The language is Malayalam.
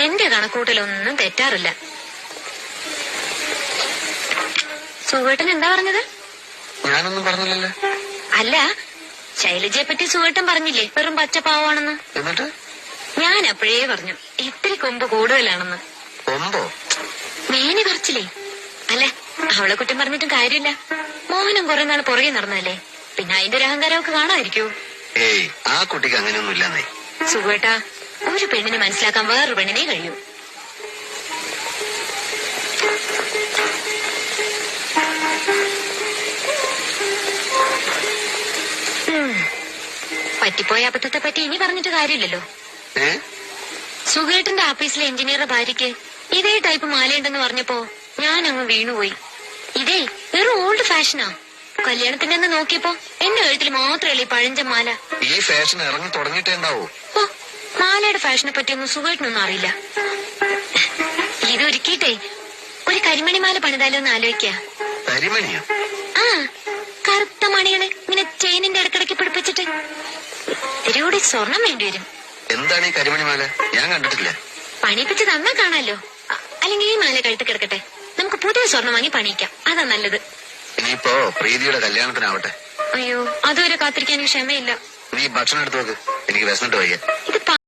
എന്റെ കണക്കൂട്ടലൊന്നും തെറ്റാറില്ല. സുവേട്ടൻ എന്താ പറഞ്ഞത്? ഞാനൊന്നും പറഞ്ഞില്ലല്ലേ. അല്ല, ശൈലജയെ പറ്റി സുവേട്ടൻ പറഞ്ഞില്ലേ വെറും പച്ചപ്പാവാണെന്ന്? എന്നിട്ട് ഞാൻ അപ്പോഴേ പറഞ്ഞു ഇത്തിരി കൊമ്പ് കൂടുതലാണെന്ന്. കൊമ്പോ? മേനി പറിച്ചില്ലേ? അല്ല, അവളെ കുറ്റം പറഞ്ഞിട്ടും കാര്യമില്ല. മോഹനം കുറെ നാൾ പുറകെ നടന്നല്ലേ, പിന്നെ അതിന്റെ ഒരു അഹങ്കാരമൊക്കെ കാണാതിരിക്കൂ. ഏയ്, ആ കുട്ടിക്ക് അങ്ങനെയൊന്നും ഇല്ലെന്നേ. സുഖേട്ടാ, ഒരു പെണ്ണിനെ മനസ്സിലാക്കാൻ വേറൊരു പെണ്ണിനെ കഴിയൂ. പറ്റിപ്പോയ അബദ്ധത്തെ പറ്റി ഇനി പറഞ്ഞിട്ട് കാര്യമില്ലല്ലോ. സുഖേട്ടന്റെ ഓഫീസിലെ എഞ്ചിനീയറുടെ ഭാര്യയ്ക്ക് ഇതേ ടൈപ്പ് മാലയുണ്ടെന്ന് പറഞ്ഞപ്പോ ഞാൻ അങ്ങ് വീണുപോയി. ഇതേ വെറും ഓൾഡ് ഫാഷനാ. കല്യാണത്തിന്റെ അന്ന് നോക്കിയപ്പോ എന്റെ കഴുത്തിൽ മാത്രമല്ലേ ഈ പഴഞ്ചൻ മാല. ഈ ഫാഷൻ ഇറങ്ങി തുടങ്ങിയിട്ടേ ഉണ്ടാവൂ. ഓ, മാലയുടെ ഫാഷനെ പറ്റിയൊന്നും സുഖേട്ടനൊന്നും അറിയില്ല. ഇതൊരുക്കിയിട്ടേ ഒരു കരിമണി മാല പണിതാലോ എന്ന് ആലോചിക്കാ. കരിമണിയോ? ആ, കറുത്ത മണികള് ഇങ്ങനെ ചെയിനിന്റെ ഇടക്കിടക്ക് പിടിപ്പിച്ചിട്ട്. ഇത്തിരികൂടി സ്വർണം വേണ്ടി വരും. എന്താണ് ഈ കരിമണി മാല? ഞാൻ കണ്ടിട്ടില്ല. പണിപ്പിച്ച് തന്നാ കാണാലോ. അല്ലെങ്കിൽ ഈ മാല കഴുത്ത് കിടക്കട്ടെ, നമുക്ക് പുതിയ സ്വർണം വാങ്ങി പണിയിക്കാം. അതാ നല്ലത്. ഇനിയിപ്പോ പ്രീതിയുടെ കല്യാണത്തിനാവട്ടെ. അയ്യോ, അതുവരെ കാത്തിരിക്കാൻ ക്ഷമയില്ല. നീ ഭക്ഷണം എടുത്തു നോക്ക്, എനിക്ക് വിശന്നിട്ട് വയ്യ. ഇത്